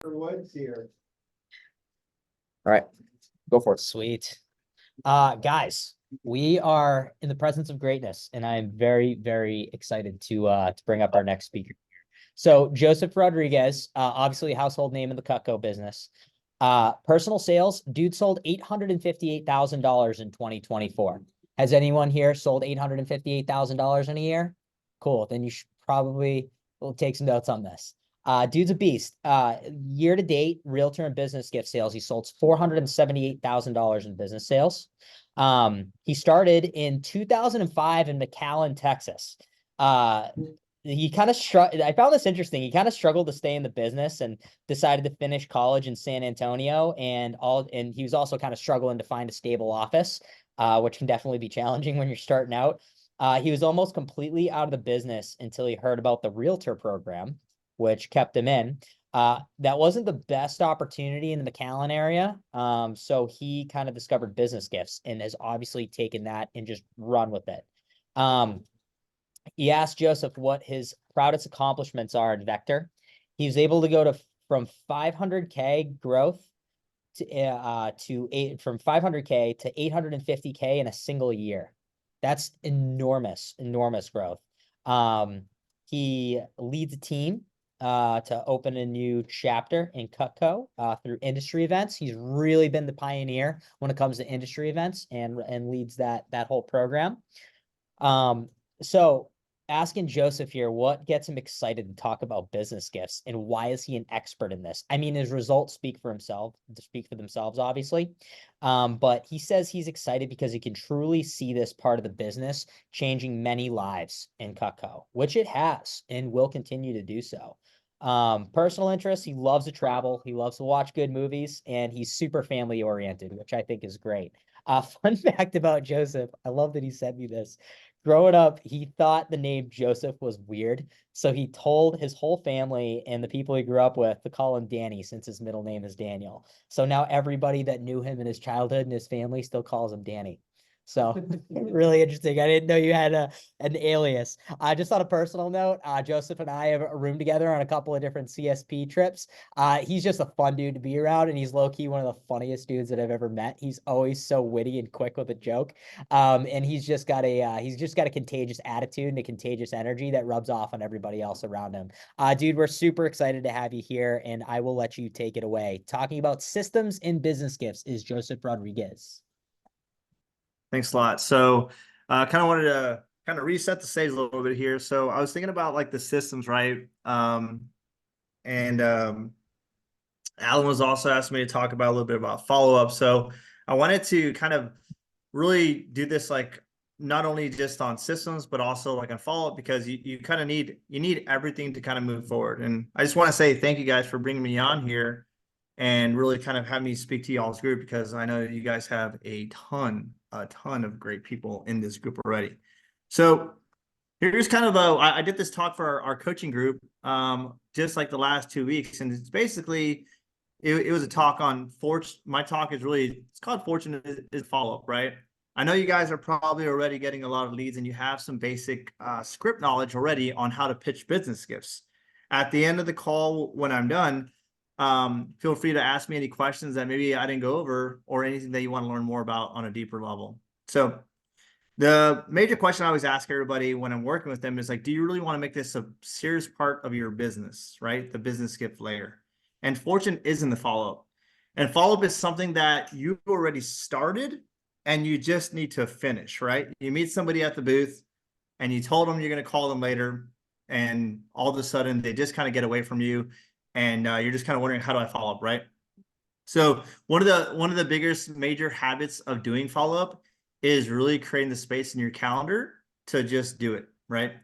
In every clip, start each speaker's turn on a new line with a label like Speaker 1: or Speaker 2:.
Speaker 1: Woods here.
Speaker 2: All right, go for it.
Speaker 3: Sweet. Guys, we are in the presence of greatness, and I'm very, very excited to bring up our next speaker. So Joseph Rodriguez, obviously a household name in the Cutco business. Personal sales, dude sold $858,000 in 2024. Has anyone here sold $858,000 in a year? Cool. Then you should probably take some notes on this. Dude's a beast. Year to date, realtor and business gift sales, he sold $478,000 in business sales. He started in 2005 in McAllen, Texas. He kind of I found this interesting. He kind of struggled to stay in the business and decided to finish college in San Antonio, and he was also kind of struggling to find a stable office, which can definitely be challenging when you're starting out. He was almost completely out of the business until he heard about the realtor program, which kept him in. That wasn't the best opportunity in the McAllen area. So he kind of discovered business gifts and has obviously taken that and just run with it. He asked Joseph what his proudest accomplishments are at Vector. He was able to go from 500K growth from 500K to 850K in a single year. That's enormous growth. He leads a team to open a new chapter in Cutco through industry events. He's really been the pioneer when it comes to industry events and leads that whole program. So asking Joseph here, what gets him excited to talk about business gifts and why is he an expert in this? I mean, his results speak for themselves, obviously. But he says he's excited because he can truly see this part of the business changing many lives in Cutco, which it has and will continue to do so. Personal interests, he loves to travel, he loves to watch good movies, and he's super family oriented, which I think is great. Fun fact about Joseph, I love that he sent me this. Growing up, he thought the name Joseph was weird, so he told his whole family and the people he grew up with to call him Danny since his middle name is Daniel. So now everybody that knew him in his childhood and his family still calls him Danny. So really interesting. I didn't know you had an alias. Just on a personal note, Joseph and I have a room together on a couple of different CSP trips. He's just a fun dude to be around, and he's low-key one of the funniest dudes that I've ever met. He's always so witty and quick with a joke. And he's just got a contagious attitude and a contagious energy that rubs off on everybody else around him. Dude, we're super excited to have you here, and I will let you take it away. Talking about systems in business gifts is Joseph Rodriguez.
Speaker 1: Thanks a lot. So kind of wanted to kind of reset the stage a little bit here. So I was thinking about like the systems, right? Alan was also asking me to talk about a little bit about follow-up. So I wanted to kind of really do this like not only just on systems, but also like on follow-up, because you kind of need everything to kind of move forward. And I just want to say thank you guys for bringing me on here and really kind of having me speak to y'all's group, because I know you guys have a ton of great people in this group already. So here's kind of I did this talk for our coaching group just like the last 2 weeks, and it's basically it was a talk on my talk is really, it's called Fortune is Follow-Up, right? I know you guys are probably already getting a lot of leads and you have some basic script knowledge already on how to pitch business gifts. At the end of the call, when I'm done, feel free to ask me any questions that maybe I didn't go over, or anything that you want to learn more about on a deeper level. So the major question I always ask everybody when I'm working with them is like, do you really want to make this a serious part of your business, right? The business gift layer. And Fortune is in the follow-up. And follow-up is something that you've already started and you just need to finish, right? You meet somebody at the booth and you told them you're going to call them later, and all of a sudden they just kind of get away from you, and you're just kind of wondering, how do I follow up, right? So one of the biggest major habits of doing follow-up is really creating the space in your calendar to just do it, right?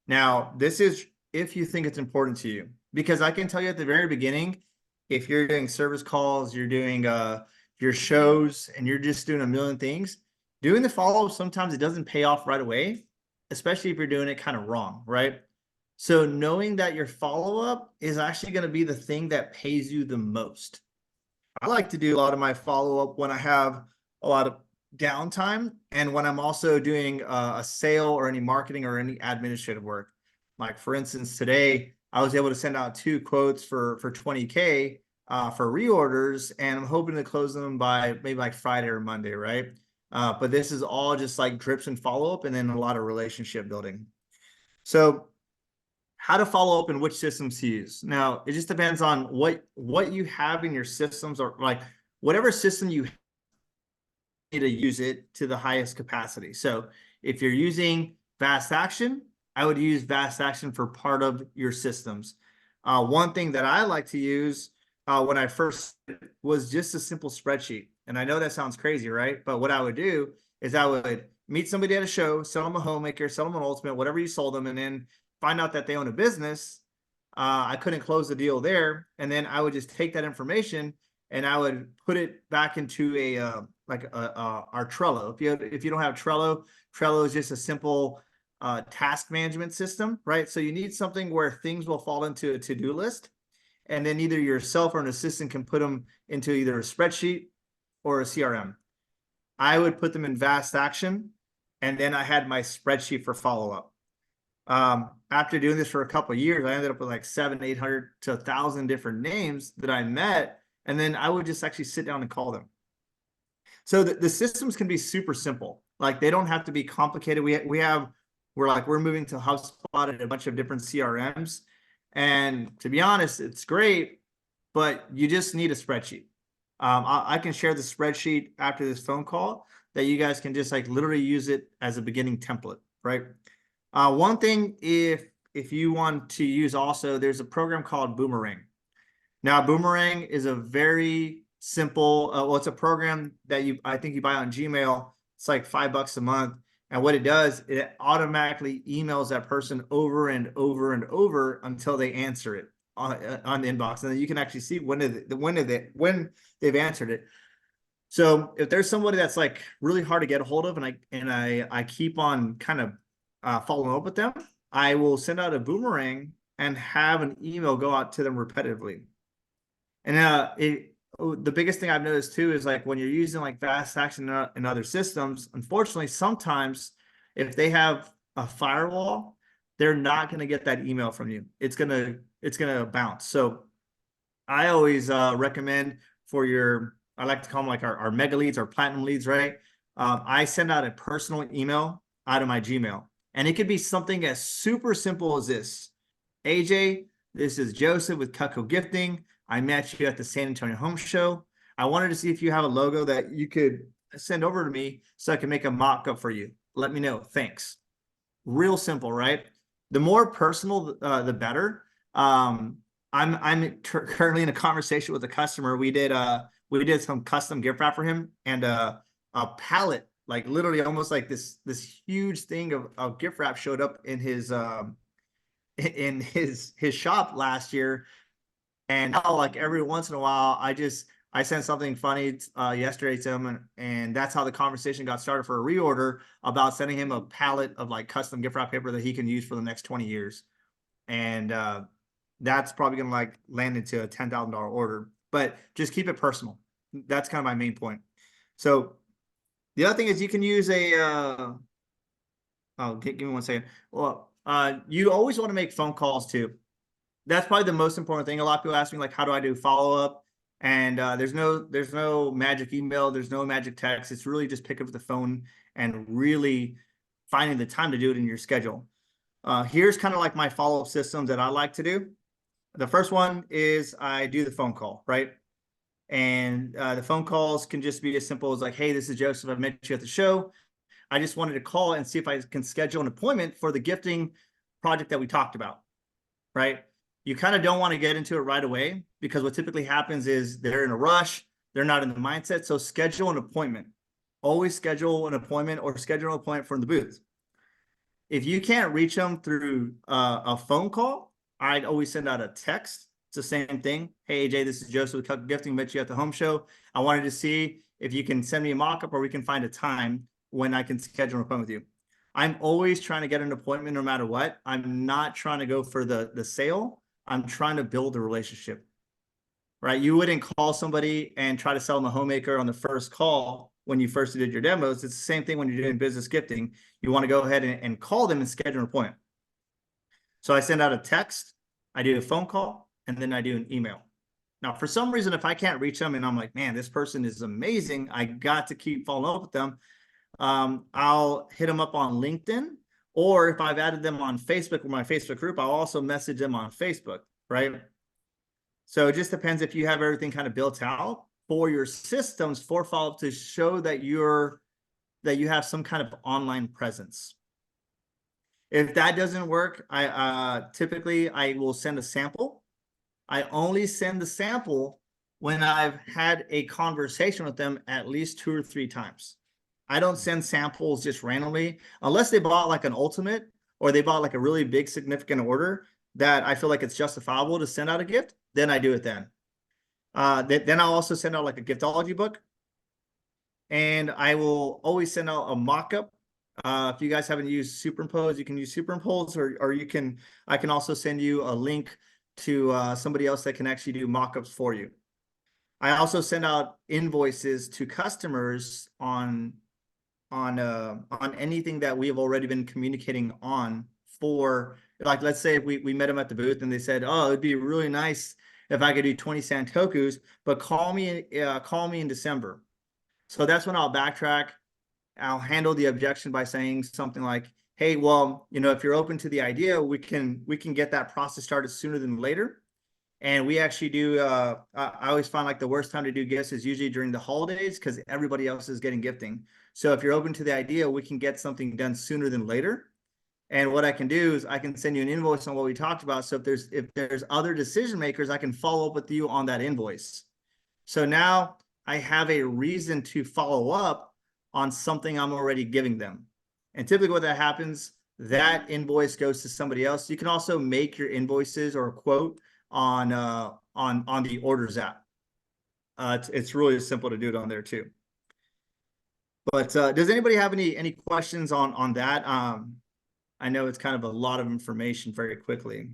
Speaker 1: Now, this is if you think it's important to you, because I can tell you at the very beginning, if you're doing service calls, you're doing your shows, and you're just doing a million things, doing the follow-up, sometimes it doesn't pay off right away, especially if you're doing it kind of wrong, right? So knowing that your follow-up is actually going to be the thing that pays you the most. I like to do a lot of my follow-up when I have a lot of downtime, and when I'm also doing a sale or any marketing or any administrative work. Like for instance, today I was able to send out 2 quotes for 20K for reorders, and I'm hoping to close them by maybe like Friday or Monday, right? But this is all just like drips and follow up, and then a lot of relationship building. So how to follow up and which systems to use. Now, it just depends on what you have in your systems, or like whatever system you need to use it to the highest capacity. So if you're using Fast Action, I would use Fast Action for part of your systems. One thing that I like to use when I first was just a simple spreadsheet. And I know that sounds crazy, right? But what I would do is I would meet somebody at a show, sell them a homemaker, sell them an ultimate, whatever you sold them, and then find out that they own a business. I couldn't close the deal there. And then I would just take that information and I would put it back into our Trello. If you don't have Trello, Trello is just a simple task management system, right? So you need something where things will fall into a to-do list, and then either yourself or an assistant can put them into either a spreadsheet or a CRM. I would put them in Fast Action, and then I had my spreadsheet for follow-up. After doing this for a couple of years, I ended up with like 700, 800 to 1,000 different names that I met, and then I would just actually sit down and call them. So the systems can be super simple. Like they don't have to be complicated. We're moving to HubSpot and a bunch of different CRMs. And to be honest, it's great, but you just need a spreadsheet. I can share the spreadsheet after this phone call that you guys can just like literally use it as a beginning template, right? One thing, if you want to use also, there's a program called Boomerang. Now, Boomerang is a very simple, well, it's a program that I think you buy on Gmail. It's like $5 a month. And what it does, it automatically emails that person over and over and over until they answer it on the inbox. And then you can actually see when they've answered it. So if there's somebody that's like really hard to get a hold of, and I keep on kind of following up with them, I will send out a Boomerang and have an email go out to them repetitively. And the biggest thing I've noticed too is like when you're using like Fast Action in other systems, unfortunately, sometimes if they have a firewall, they're not going to get that email from you. It's gonna bounce. So I always recommend for I like to call them like our mega leads, our platinum leads, right? I send out a personal email out of my Gmail, and it could be something as super simple as this. AJ, this is Joseph with Cutco Gifting. I met you at the San Antonio Home Show. I wanted to see if you have a logo that you could send over to me so I can make a mock-up for you. Let me know. Thanks. Real simple, right? The more personal, the better. I'm currently in a conversation with a customer. We did some custom gift wrap for him, and a pallet, like literally almost like this huge thing of gift wrap showed up in his shop last year. And now, like every once in a while, I sent something funny yesterday to him, and that's how the conversation got started for a reorder about sending him a pallet of like custom gift wrap paper that he can use for the next 20 years. And that's probably gonna like land into a $10,000 order, but just keep it personal. That's kind of my main point. So the other thing is you can use give me 1 second. Well, you always want to make phone calls too. That's probably the most important thing. A lot of people ask me like, how do I do follow-up? And there's no magic email. There's no magic text. It's really just pick up the phone and really finding the time to do it in your schedule. Here's kind of like my follow-up systems that I like to do. The first one is I do the phone call, right? And the phone calls can just be as simple as like, hey, this is Joseph. I met you at the show. I just wanted to call and see if I can schedule an appointment for the gifting project that we talked about, right? You kind of don't want to get into it right away, because what typically happens is they're in a rush. They're not in the mindset. So schedule an appointment. Always schedule an appointment, or schedule an appointment from the booth. If you can't reach them through a phone call, I'd always send out a text. It's the same thing. Hey, AJ, this is Joseph with Cutco Gifting. Met you at the home show. I wanted to see if you can send me a mock-up, or we can find a time when I can schedule an appointment with you. I'm always trying to get an appointment no matter what. I'm not trying to go for the sale. I'm trying to build a relationship, right? You wouldn't call somebody and try to sell them a homemaker on the first call when you first did your demos. It's the same thing when you're doing business gifting. You want to go ahead and call them and schedule an appointment. So I send out a text. I do a phone call, and then I do an email. Now, for some reason, if I can't reach them and I'm like, man, this person is amazing, I got to keep following up with them, I'll hit them up on LinkedIn, or if I've added them on Facebook or my Facebook group, I'll also message them on Facebook, right? So it just depends if you have everything kind of built out for your systems for follow-up to show that you have some kind of online presence. If that doesn't work, I typically I will send a sample. I only send the sample when I've had a conversation with them at least 2 or 3 times. I don't send samples just randomly unless they bought like an ultimate or they bought like a really big significant order that I feel like it's justifiable to send out a gift. Then I do it then. Then I'll also send out like a giftology book, and I will always send out a mock-up. If you guys haven't used Superimpose, you can use Superimpose, or I can also send you a link to somebody else that can actually do mock-ups for you. I also send out invoices to customers on anything that we have already been communicating on for, like, let's say if we met them at the booth and they said, oh, it'd be really nice if I could do 20 Santokus, but call me in December. So that's when I'll backtrack. I'll handle the objection by saying something like, hey, well, if you're open to the idea, we can get that process started sooner than later. And we actually do, I always find like the worst time to do gifts is usually during the holidays because everybody else is getting gifting. So if you're open to the idea, we can get something done sooner than later. And what I can do is I can send you an invoice on what we talked about. So if there's other decision makers, I can follow up with you on that invoice. So now I have a reason to follow up on something I'm already giving them. And typically what that happens, that invoice goes to somebody else. You can also make your invoices or a quote on the Orders app. It's really simple to do it on there too. But does anybody have any questions on that? I know it's kind of a lot of information very quickly.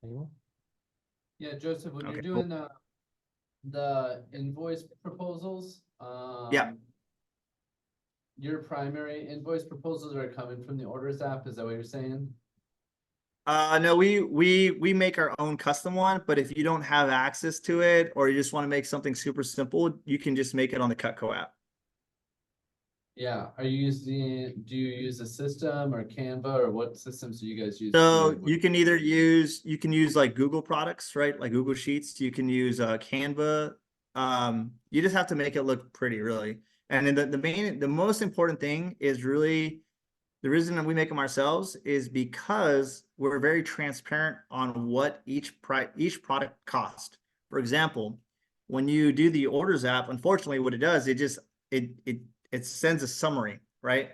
Speaker 3: Anyone?
Speaker 4: Yeah, Joseph, when
Speaker 1: Okay,
Speaker 4: you're doing the invoice proposals,
Speaker 1: Yeah.
Speaker 4: your primary invoice proposals are coming from the Orders app, is that what you're saying?
Speaker 1: No, we make our own custom one, but if you don't have access to it or you just want to make something super simple, you can just make it on the Cutco app.
Speaker 4: Yeah, do you use a system or Canva, or what systems do you guys use?
Speaker 1: So you can either use like Google products, right? Like Google Sheets. You can use Canva. You just have to make it look pretty, really. And then the most important thing is really the reason that we make them ourselves is because we're very transparent on what each product costs. For example, when you do the Orders app, unfortunately, what it does, it sends a summary, right?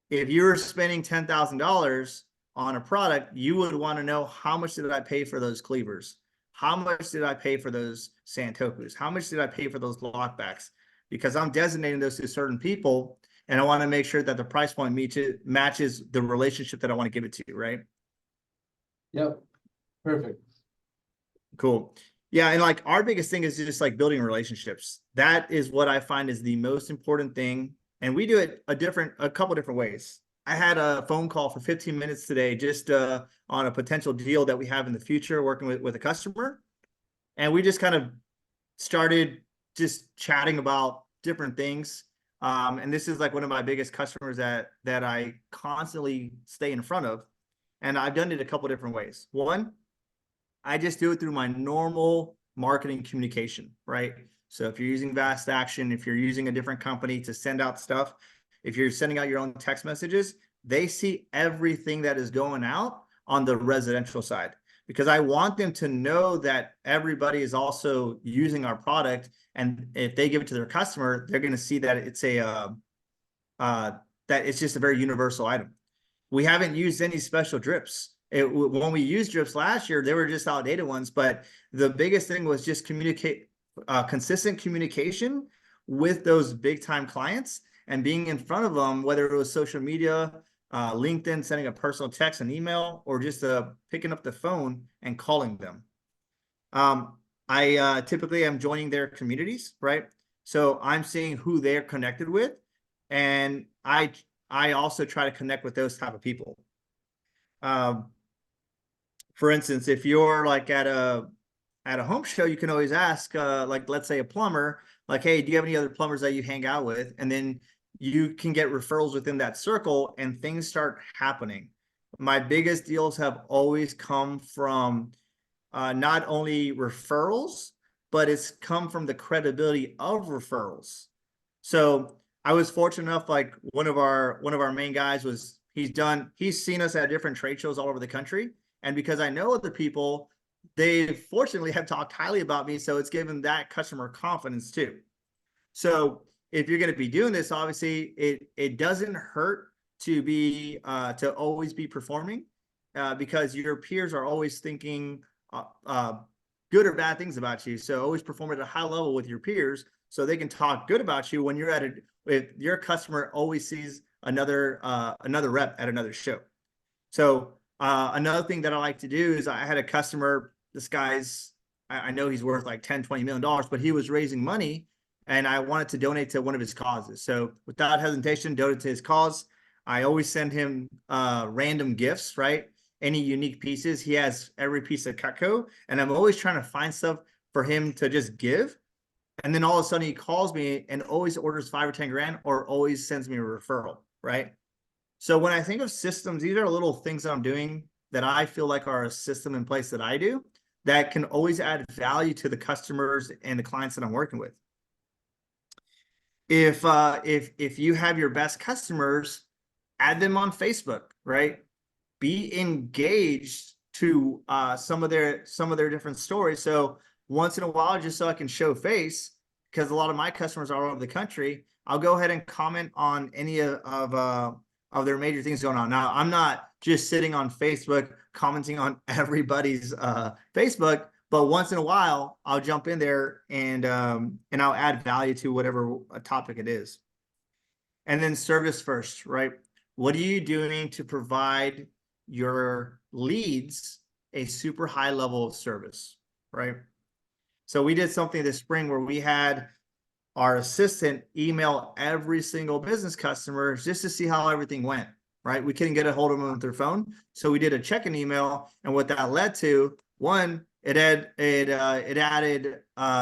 Speaker 1: If you were spending $10,000 on a product, you would want to know how much did I pay for those cleavers? How much did I pay for those Santokus? How much did I pay for those lockbacks? Because I'm designating those to certain people, and I want to make sure that the price point matches the relationship that I want to give it to, right?
Speaker 4: Yep, perfect.
Speaker 1: Cool. Yeah, and like our biggest thing is just like building relationships. That is what I find is the most important thing. And we do it a couple different ways. I had a phone call for 15 minutes today just on a potential deal that we have in the future working with a customer. And we just kind of started just chatting about different things. And this is like one of my biggest customers that I constantly stay in front of. And I've done it a couple different ways. One, I just do it through my normal marketing communication, right? So if you're using Vast Action, if you're using a different company to send out stuff, if you're sending out your own text messages, they see everything that is going out on the residential side, because I want them to know that everybody is also using our product. And if they give it to their customer, they're going to see that it's that it's just a very universal item. We haven't used any special drips. When we used drips last year, they were just outdated ones, but the biggest thing was just consistent communication with those big time clients and being in front of them, whether it was social media, LinkedIn, sending a personal text, an email, or just picking up the phone and calling them. I typically am joining their communities, right? So I'm seeing who they're connected with, and I also try to connect with those type of people. for instance, if you're like at a home show, you can always ask, like, let's say a plumber, like, hey, do you have any other plumbers that you hang out with? And then you can get referrals within that circle and things start happening. My biggest deals have always come from not only referrals, but it's come from the credibility of referrals. So I was fortunate enough, like one of our main guys was, he's seen us at different trade shows all over the country. And because I know other people, they fortunately have talked highly about me. So it's given that customer confidence too. So if you're going to be doing this, obviously it doesn't hurt to be to always be performing because your peers are always thinking good or bad things about you. So always perform at a high level with your peers so they can talk good about you when you're at it. If your customer always sees another rep at another show. So another thing that I like to do is I had a customer, this guy's, I know he's worth like $10-20 million, but he was raising money and I wanted to donate to one of his causes. So without hesitation, donate to his cause. I always send him random gifts, right? Any unique pieces. He has every piece of Cutco, and I'm always trying to find stuff for him to just give. And then all of a sudden he calls me and always orders 5 or 10 grand or always sends me a referral, right? So when I think of systems, these are little things that I'm doing that I feel like are a system in place that I do that can always add value to the customers and the clients that I'm working with. If you have your best customers, add them on Facebook, right? Be engaged to some of their different stories. So once in a while, just so I can show face, because a lot of my customers are all over the country, I'll go ahead and comment on any of their major things going on. Now, I'm not just sitting on Facebook commenting on everybody's Facebook, but once in a while, I'll jump in there and I'll add value to whatever topic it is. And then service first, right? What are you doing to provide your leads a super high level of service, right? So we did something this spring where we had our assistant email every single business customer just to see how everything went, right? We couldn't get a hold of them with their phone. So we did a check-in email. And what that led to, one, it added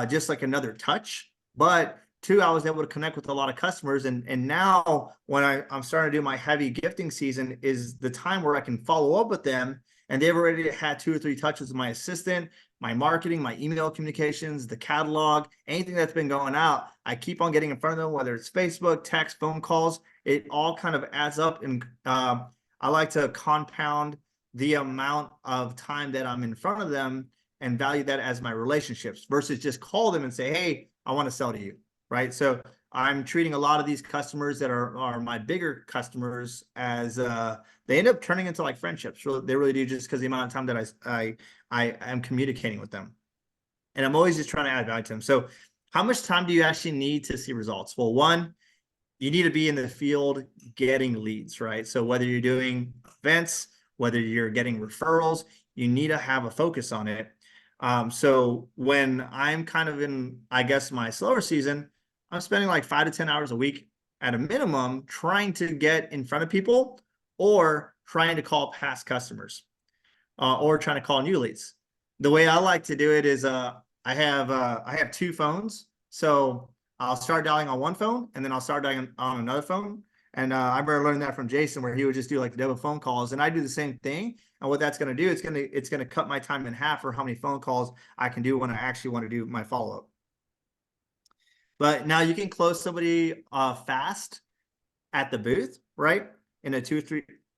Speaker 1: just like another touch, but two, I was able to connect with a lot of customers. And now when I'm starting to do my heavy gifting season is the time where I can follow up with them. And they've already had 2 or 3 touches with my assistant, my marketing, my email communications, the catalog, anything that's been going out. I keep on getting in front of them, whether it's Facebook, text, phone calls, it all kind of adds up. And I like to compound the amount of time that I'm in front of them and value that as my relationships versus just call them and say, hey, I want to sell to you. Right. So I'm treating a lot of these customers that are my bigger customers as they end up turning into like friendships. They really do, just because the amount of time that I am communicating with them. And I'm always just trying to add value to them. So how much time do you actually need to see results? Well, one, you need to be in the field getting leads, right? So whether you're doing events, whether you're getting referrals, you need to have a focus on it. So when I'm kind of in, I guess, my slower season, I'm spending like 5 to 10 hours a week at a minimum trying to get in front of people or trying to call past customers or trying to call new leads. The way I like to do it is I have 2 phones. So I'll start dialing on one phone and then I'll start dialing on another phone. And I remember learning that from Jason, where he would just do like the double phone calls, and I do the same thing. And what that's going to do, it's going to cut my time in half for how many phone calls I can do when I actually want to do my follow-up. But now you can close somebody fast at the booth, right? In a 2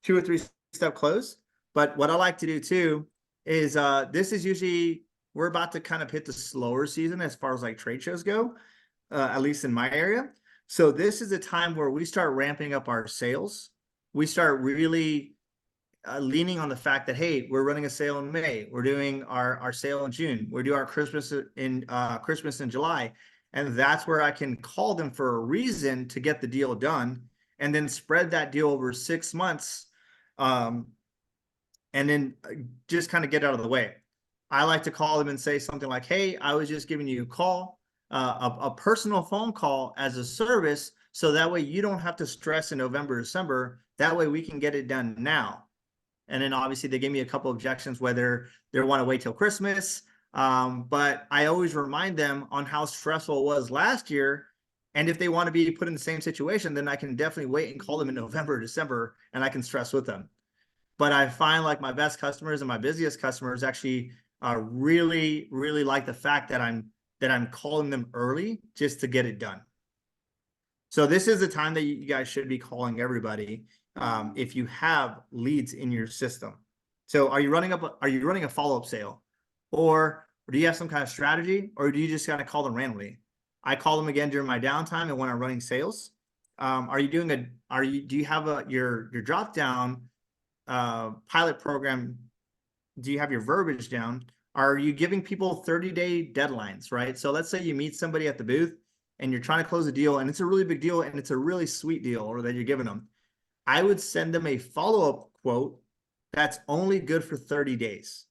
Speaker 1: or 3 step close. But what I like to do too is this is usually, we're about to kind of hit the slower season as far as like trade shows go, at least in my area. So this is a time where we start ramping up our sales. We start really leaning on the fact that, hey, we're running a sale in May. We're doing our sale in June. We're doing our Christmas in July. And that's where I can call them for a reason to get the deal done and then spread that deal over 6 months. And then just kind of get out of the way. I like to call them and say something like, hey, I was just giving you a call, a personal phone call as a service. So that way you don't have to stress in November, December. That way we can get it done now. And then obviously they gave me a couple objections whether they want to wait till Christmas. But I always remind them on how stressful it was last year. And if they want to be put in the same situation, then I can definitely wait and call them in November, December, and I can stress with them. But I find like my best customers and my busiest customers actually really, really like the fact that I'm calling them early just to get it done. So this is the time that you guys should be calling everybody if you have leads in your system. So are you running a follow-up sale, or do you have some kind of strategy, or do you just kind of call them randomly? I call them again during my downtime and when I'm running sales. Do you have your drop down pilot program? Do you have your verbiage down? Are you giving people 30-day deadlines, right? So let's say you meet somebody at the booth and you're trying to close a deal and it's a really big deal and it's a really sweet deal or that you're giving them. I would send them a follow-up quote that's only good for 30 days.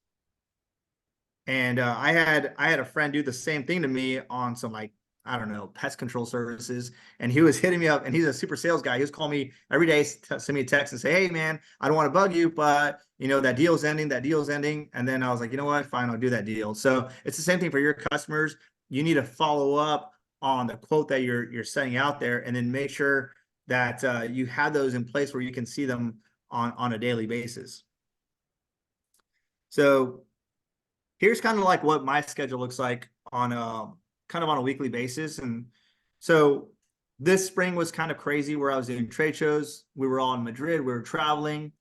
Speaker 1: And I had a friend do the same thing to me on some like, I don't know, pest control services. And he was hitting me up and he's a super sales guy. He was calling me every day, send me a text and say, hey man, I don't want to bug you, but you know, that deal's ending. And then I was like, you know what, fine, I'll do that deal. So it's the same thing for your customers. You need to follow up on the quote that you're sending out there and then make sure that you have those in place where you can see them on a daily basis. So here's kind of like what my schedule looks like on a weekly basis. And so this spring was kind of crazy where I was doing trade shows. We were all in Madrid, we were traveling.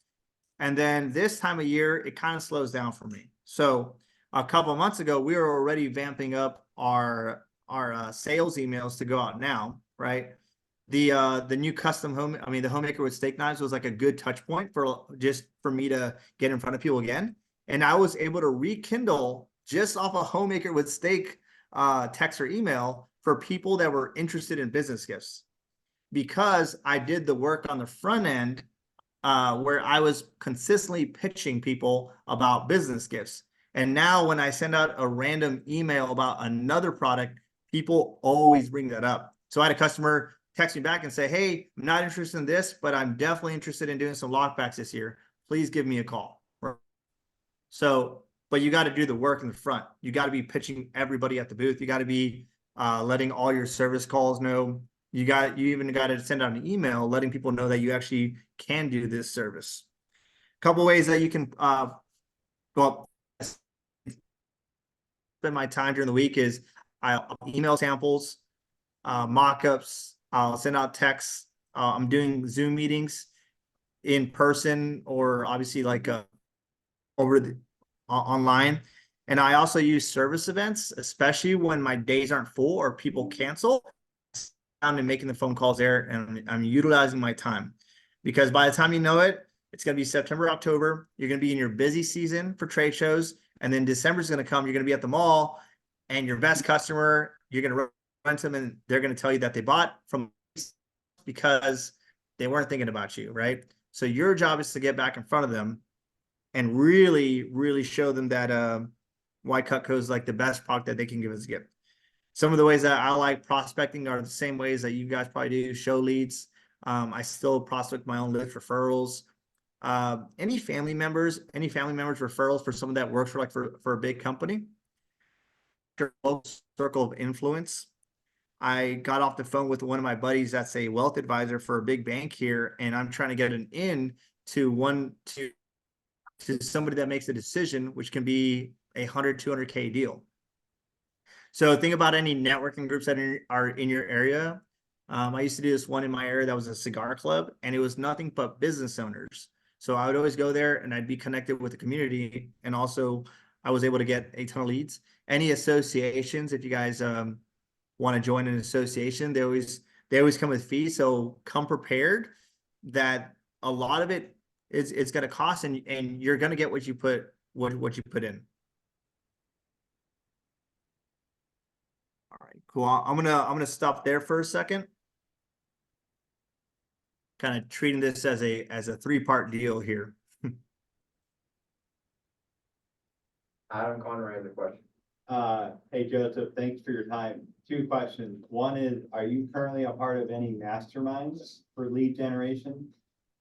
Speaker 1: And then this time of year, it kind of slows down for me. So a couple of months ago, we were already vamping up our sales emails to go out now, right? The new custom home, the homemaker with steak knives was like a good touch point for me to get in front of people again. And I was able to rekindle just off a homemaker with steak text or email for people that were interested in business gifts, because I did the work on the front end where I was consistently pitching people about business gifts. And now when I send out a random email about another product, people always bring that up. So I had a customer text me back and say, hey, I'm not interested in this, but I'm definitely interested in doing some lockbacks this year. Please give me a call. So, but you got to do the work in the front. You got to be pitching everybody at the booth. You got to be letting all your service calls know. You even got to send out an email letting people know that you actually can do this service. A couple ways that you can spend my time during the week is I'll email samples, mock-ups. I'll send out texts. I'm doing Zoom meetings in person or obviously like over the online. And I also use service events, especially when my days aren't full or people cancel. I'm making the phone calls there and I'm utilizing my time, because by the time you know it, it's going to be September, October. You're going to be in your busy season for trade shows. And then December is going to come. You're going to be at the mall and your best customer, you're going to run to them and they're going to tell you that they bought from because they weren't thinking about you, right? So your job is to get back in front of them and really, really show them that why Cutco is like the best product that they can give as a gift. Some of the ways that I like prospecting are the same ways that you guys probably do. Show leads. I still prospect my own list, referrals. Any family members referrals for someone that works for a big company. Circle of influence. I got off the phone with one of my buddies that's a wealth advisor for a big bank here, and I'm trying to get an in to somebody that makes a decision, which can be a 200K deal. So think about any networking groups that are in your area. I used to do this one in my area that was a cigar club, and it was nothing but business owners. So I would always go there and I'd be connected with the community. And also I was able to get a ton of leads. Any associations, if you guys want to join an association, they always come with fees. So come prepared that a lot of it it's going to cost, and you're going to get what you put in. All right, cool. I'm gonna stop there for a second. Kind of treating this as a 3-part deal here.
Speaker 2: Adam Conroy has a question.
Speaker 5: Hey Joseph, thanks for your time. 2 questions. One is, are you currently a part of any masterminds for lead generation?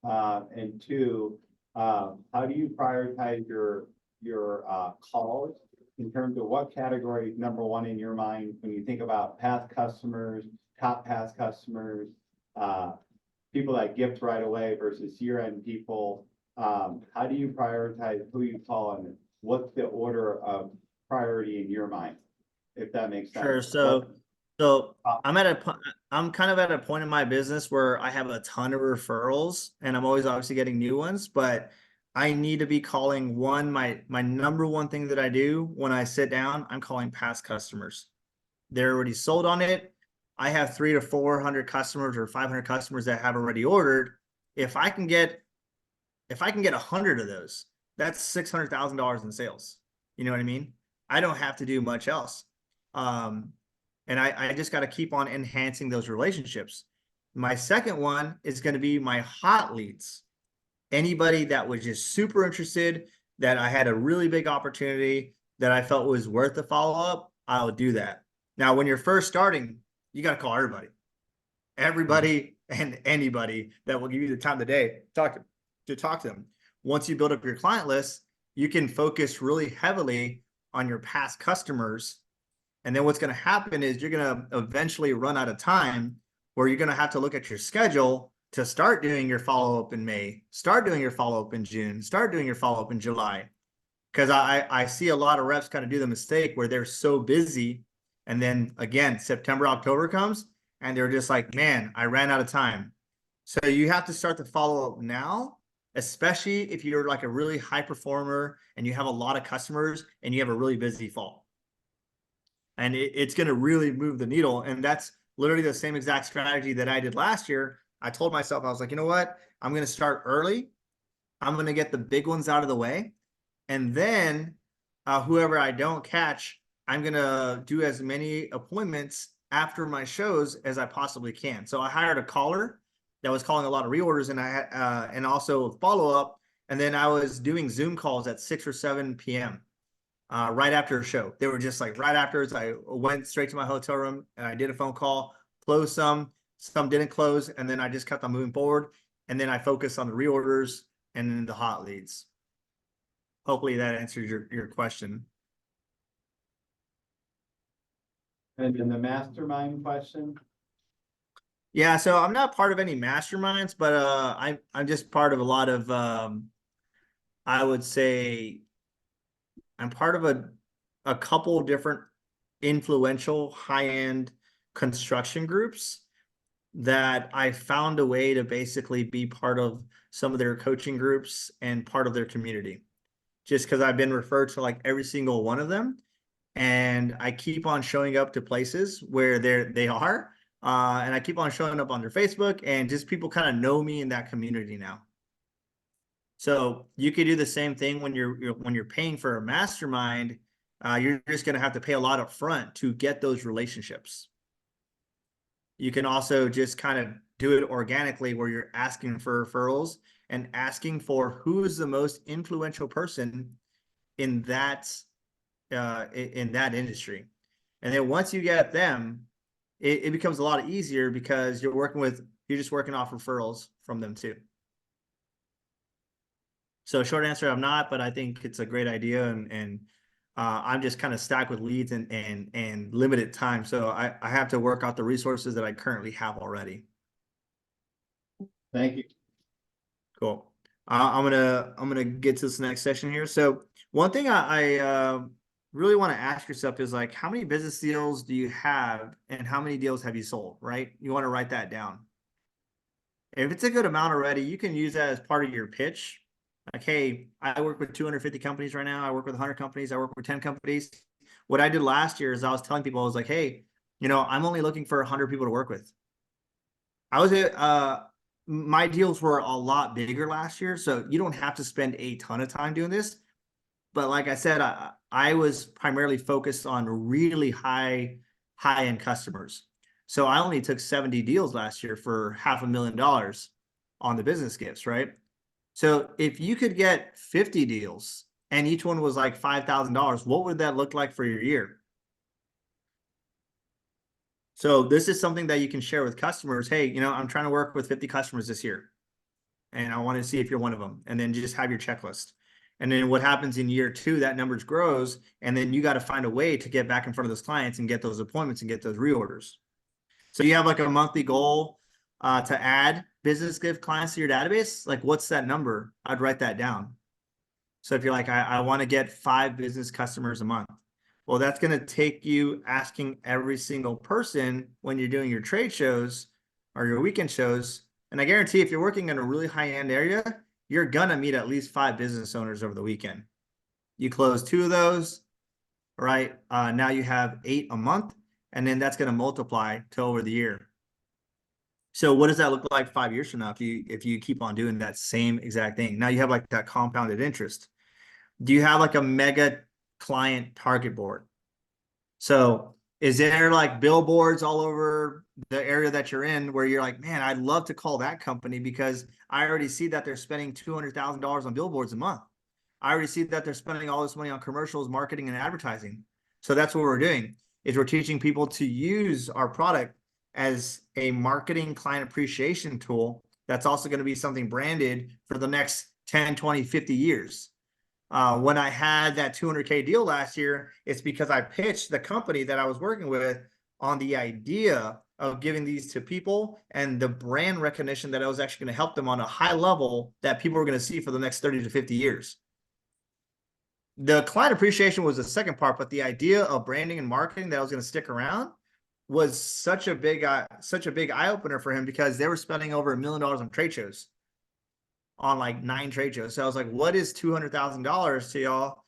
Speaker 5: And 2, how do you prioritize your calls in terms of what category is number one in your mind when you think about past customers, top past customers, people that gift right away versus year-end people? How do you prioritize who you call and what's the order of priority in your mind, if that makes sense?
Speaker 1: Sure. So I'm kind of at a point in my business where I have a ton of referrals and I'm always obviously getting new ones, but I need to be calling my number one thing that I do when I sit down, I'm calling past customers. They're already sold on it. I have 300 to 400 customers or 500 customers that have already ordered. If I can get 100 of those, that's $600,000 in sales. You know what I mean? I don't have to do much else. And I just got to keep on enhancing those relationships. My second one is going to be my hot leads. Anybody that was just super interested, that I had a really big opportunity that I felt was worth the follow-up, I'll do that. Now, when you're first starting, you got to call everybody and anybody that will give you the time of the day to talk to them. Once you build up your client list, you can focus really heavily on your past customers. And then what's going to happen is you're going to eventually run out of time where you're going to have to look at your schedule to start doing your follow-up in May, start doing your follow-up in June, start doing your follow-up in July. Because I see a lot of reps kind of do the mistake where they're so busy. And then again, September, October comes and they're just like, man, I ran out of time. So you have to start the follow-up now, especially if you're like a really high performer and you have a lot of customers and you have a really busy fall. And it's going to really move the needle. And that's literally the same exact strategy that I did last year. I told myself, I was like, you know what? I'm going to start early. I'm going to get the big ones out of the way. And then whoever I don't catch, I'm going to do as many appointments after my shows as I possibly can. So I hired a caller that was calling a lot of reorders and also follow up. And then I was doing Zoom calls at 6 or 7 p.m. Right after a show. They were just like right after, I went straight to my hotel room and I did a phone call, closed some didn't close, and then I just kept on moving forward. And then I focused on the reorders and then the hot leads. Hopefully that answers your question.
Speaker 5: And then the mastermind question.
Speaker 1: Yeah, so I'm not part of any masterminds, but I'm just part of a lot of I would say I'm part of a couple different influential high-end construction groups that I found a way to basically be part of some of their coaching groups and part of their community. Just because I've been referred to like every single one of them. And I keep on showing up to places where they are. And I keep on showing up on their Facebook, and just people kind of know me in that community now. So you could do the same thing when you're paying for a mastermind. You're just going to have to pay a lot up front to get those relationships. You can also just kind of do it organically where you're asking for referrals and asking for who is the most influential person in that industry. And then once you get them, it becomes a lot easier because you're just working off referrals from them too. So short answer, I'm not, but I think it's a great idea, and I'm just kind of stacked with leads and limited time. So I have to work out the resources that I currently have already.
Speaker 5: Thank you.
Speaker 1: Cool. I'm gonna get to this next session here. So one thing I really want to ask yourself is like, how many business deals do you have and how many deals have you sold, right? You want to write that down. If it's a good amount already, you can use that as part of your pitch. Like, hey, I work with 250 companies right now. I work with 100 companies. I work with 10 companies. What I did last year is I was telling people, I was like, hey, I'm only looking for 100 people to work with. My deals were a lot bigger last year, so you don't have to spend a ton of time doing this. But like I said, I was primarily focused on really high-end customers. So I only took 70 deals last year for $500,000 on the business gifts, right? So if you could get 50 deals and each one was like $5,000, what would that look like for your year? So this is something that you can share with customers. Hey, I'm trying to work with 50 customers this year. and I want to see if you're one of them, and then just have your checklist. And then what happens in year 2, that numbers grows, and then you got to find a way to get back in front of those clients and get those appointments and get those reorders. So you have like a monthly goal to add business gift clients to your database. Like, what's that number? I'd write that down. So if you're like, I want to get 5 business customers a month. Well, that's going to take you asking every single person when you're doing your trade shows or your weekend shows. And I guarantee if you're working in a really high-end area, you're going to meet at least 5 business owners over the weekend. You close 2 of those, right? Now you have 8 a month, and then that's going to multiply to over the year. So what does that look like 5 years from now if you keep on doing that same exact thing? Now you have like that compounded interest. Do you have like a mega client target board? So is there like billboards all over the area that you're in where you're like, man, I'd love to call that company because I already see that they're spending $200,000 on billboards a month. I already see that they're spending all this money on commercials, marketing, and advertising. So that's what we're doing, is we're teaching people to use our product as a marketing client appreciation tool. That's also going to be something branded for the next 10, 20, 50 years. When I had that 200K deal last year, it's because I pitched the company that I was working with on the idea of giving these to people and the brand recognition that I was actually going to help them on a high level that people were going to see for the next 30 to 50 years. The client appreciation was the second part, but the idea of branding and marketing that I was going to stick around was such a big eye opener for him, because they were spending over $1 million on trade shows, on like 9 trade shows. So I was like, what is $200,000 to y'all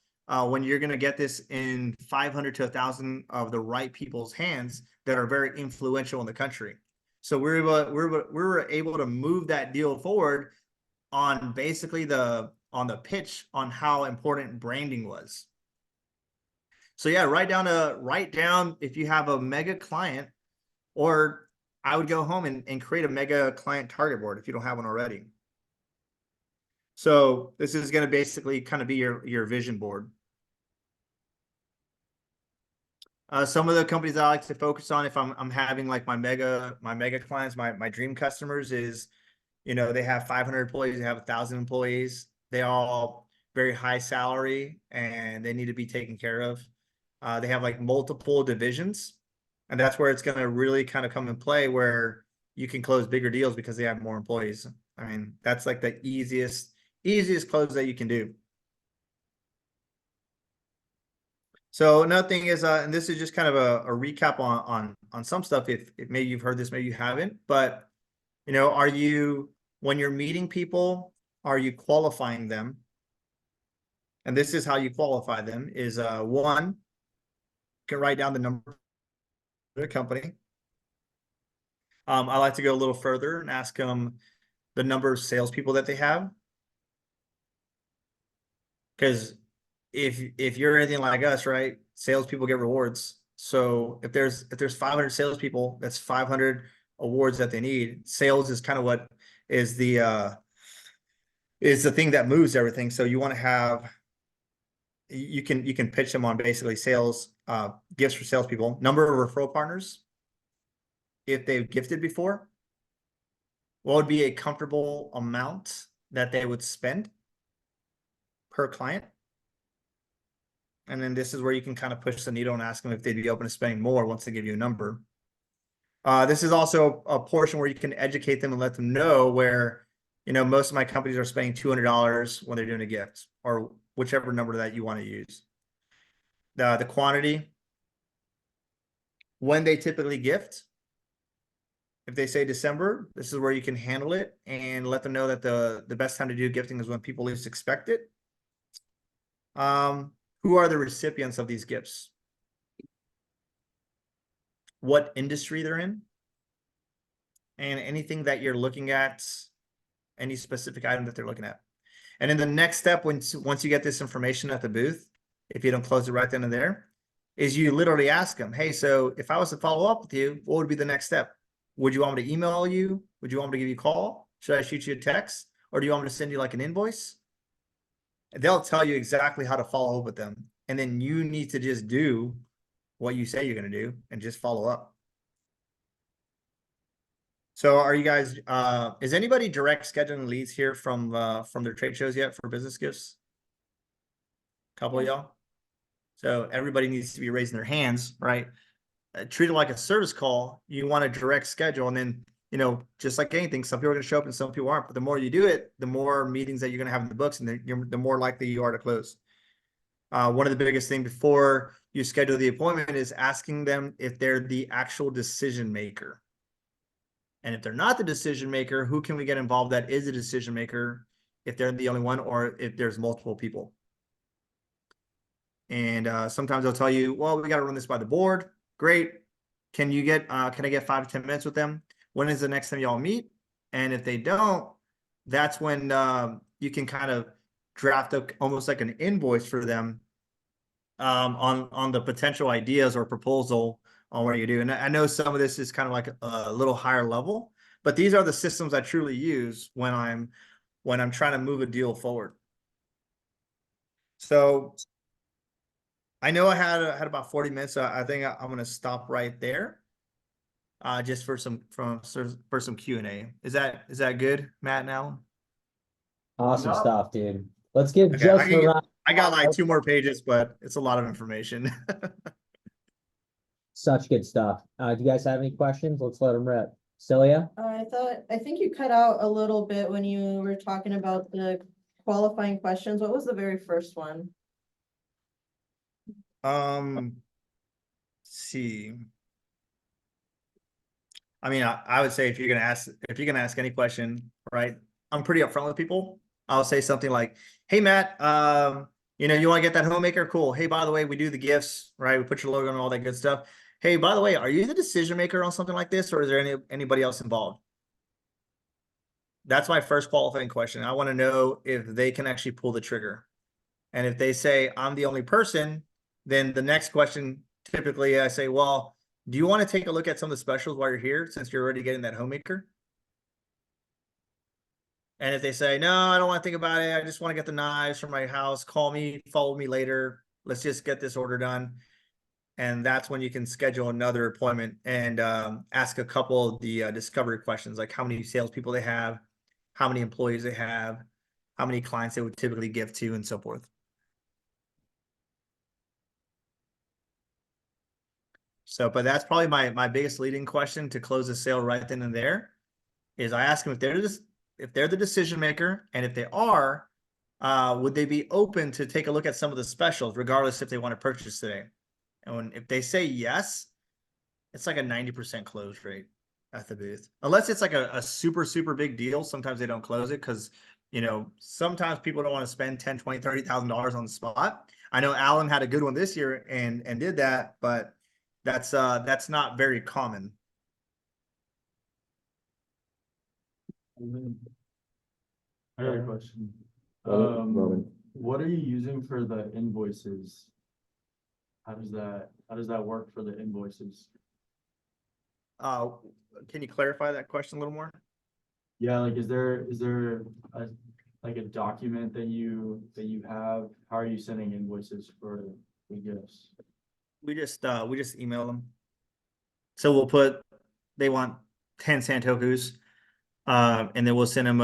Speaker 1: when you're going to get this in 500 to 1,000 of the right people's hands that are very influential in the country? So we were able to move that deal forward on basically on the pitch on how important branding was. So yeah, write down if you have a mega client, or I would go home and create a mega client target board if you don't have one already. So this is going to basically kind of be your vision board. Some of the companies I like to focus on if I'm having like my mega clients, my dream customers is, they have 500 employees, they have 1,000 employees. They all very high salary and they need to be taken care of. They have like multiple divisions, and that's where it's going to really kind of come in play, where you can close bigger deals because they have more employees. I mean, that's like the easiest close that you can do. So another thing is, and this is just kind of a recap on some stuff. If maybe you've heard this, maybe you haven't, but when you're meeting people, are you qualifying them? And this is how you qualify them: is 1, you can write down the number of the company. I like to go a little further and ask them the number of salespeople that they have. Because if you're anything like us, right, salespeople get rewards. So if there's 500 salespeople, that's 500 awards that they need. Sales is kind of what is the thing that moves everything. So you want to have, you can pitch them on basically sales gifts for salespeople. Number of referral partners, if they've gifted before, what would be a comfortable amount that they would spend per client? And then this is where you can kind of push the needle and ask them if they'd be open to spending more once they give you a number. This is also a portion where you can educate them and let them know where, most of my companies are spending $200 when they're doing a gift, or whichever number that you want to use. The quantity, when they typically gift. If they say December, this is where you can handle it and let them know that the best time to do gifting is when people least expect it. Who are the recipients of these gifts? What industry they're in? And anything that you're looking at, any specific item that they're looking at. And in the next step, once you get this information at the booth, if you don't close it right then and there, is you literally ask them, hey, so if I was to follow up with you, what would be the next step? Would you want me to email you? Would you want me to give you a call? Should I shoot you a text? Or do you want me to send you like an invoice? They'll tell you exactly how to follow up with them. And then you need to just do what you say you're going to do and just follow up. So are you guys, is anybody direct scheduling leads here from their trade shows yet for business gifts? Couple of y'all? So everybody needs to be raising their hands, right? Treat it like a service call. You want a direct schedule, and then, you know, just like anything, some people are going to show up and some people aren't. But the more you do it, the more meetings that you're going to have in the books, and the more likely you are to close. One of the biggest things before you schedule the appointment is asking them if they're the actual decision maker. And if they're not the decision maker, who can we get involved that is a decision maker, if they're the only one or if there's multiple people? And sometimes they'll tell you, well, we got to run this by the board. Great. Can I get 5 to 10 minutes with them? When is the next time y'all meet? And if they don't, that's when you can kind of draft up almost like an invoice for them on the potential ideas or proposal on what you do. And I know some of this is kind of like a little higher level, but these are the systems I truly use when I'm trying to move a deal forward. So I know I had about 40 minutes. So I think I'm going to stop right there. Just for some Q&A. Is that good, Matt and Alan?
Speaker 3: Awesome
Speaker 2: No.
Speaker 3: stuff, dude. Let's give
Speaker 1: Okay,
Speaker 3: Joseph a round.
Speaker 1: I got like 2 more pages, but it's a lot of information.
Speaker 3: Such good stuff. Do you guys have any questions? Let's let them rip. Celia?
Speaker 6: I think you cut out a little bit when you were talking about the qualifying questions. What was the very first one?
Speaker 1: Let's see. I mean, I would say if you're gonna ask any question, right? I'm pretty upfront with people. I'll say something like, "Hey, Matt, you know, you want to get that homemaker? Cool. Hey, by the way, we do the gifts, right? We put your logo and all that good stuff. Hey, by the way, are you the decision maker on something like this, or is there anybody else involved?" That's my first qualifying question. I want to know if they can actually pull the trigger. And if they say I'm the only person, then the next question, typically I say, well, do you want to take a look at some of the specials while you're here, since you're already getting that homemaker? And if they say, no, I don't want to think about it, I just want to get the knives from my house, call me, follow me later, let's just get this order done. And that's when you can schedule another appointment and ask a couple of the discovery questions, like how many salespeople they have, how many employees they have, how many clients they would typically give to, and so forth. So, but that's probably my biggest leading question to close the sale right then and there, is I ask them if they're the decision maker, and if they are, would they be open to take a look at some of the specials, regardless if they want to purchase today? And if they say yes, it's like a 90% close rate at the booth. Unless it's like a super, super big deal. Sometimes they don't close it because, you know, sometimes people don't want to spend $10,000, $20,000, $30,000 on the spot. I know Alan had a good one this year and did that, but that's not very common.
Speaker 7: I got a question.
Speaker 8: Roman.
Speaker 7: What are you using for the invoices? How does that work for the invoices?
Speaker 1: Can you clarify that question a little more?
Speaker 7: Yeah, like is there a document that you have? How are you sending invoices for the gifts?
Speaker 1: We just email them. So we'll put, they want 10 Santokus. And then we'll send them